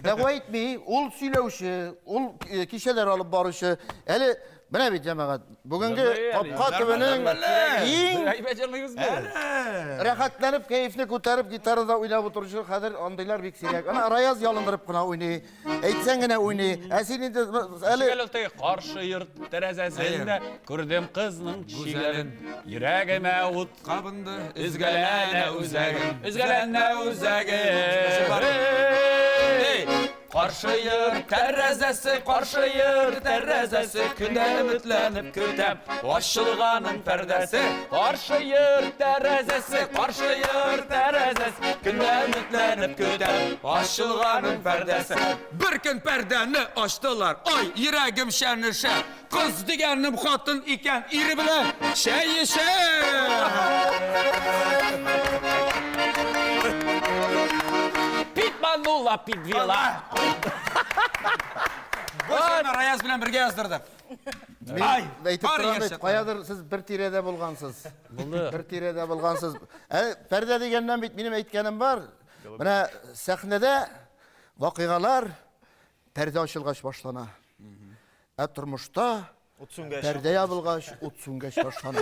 Dava etmeyi, ol süylevşi, ol kişiler alıp barışı. Eli, bana bir cemaat. Bugünkü Kapka TV'nin rahatlanıp, keyifli kurtarıp, gitarada oynayıp oturuşu kadar andaylar bir sirek. Ana arayaz yalındırıp kına oynayı. Eğitsen gene oynayı. Esini de... Şigeliltay karşı yırt terezesinde Kürdüm kızının şigelin Yüreğime ut Kabındı Üzgelene uzagim Üzgelene uzagim Karşı yırt terezesi Günde ümitlenip kütem Aşılganın perdesi Karşı yırt terezesi Günde ümitlenip kütem Aşılganın perdesi Bir gün perdeni açtılar. Ay yüreğim şenişe. Kız digenim hatun iken iri bilen şey işe. Pitmanulla pitvila Bu sene Rayaz bilen birge yazdırdık. Ay, Beytip var duran yaşa. Kayadır siz bir tirede bulgansız. Bir tirede bulgansız. Perde degenden benim eğitkenim var. Bana sahnede vakıgalar perde açılgaç başlana. Turmuşta perde yapılgaç utsungaç başlana.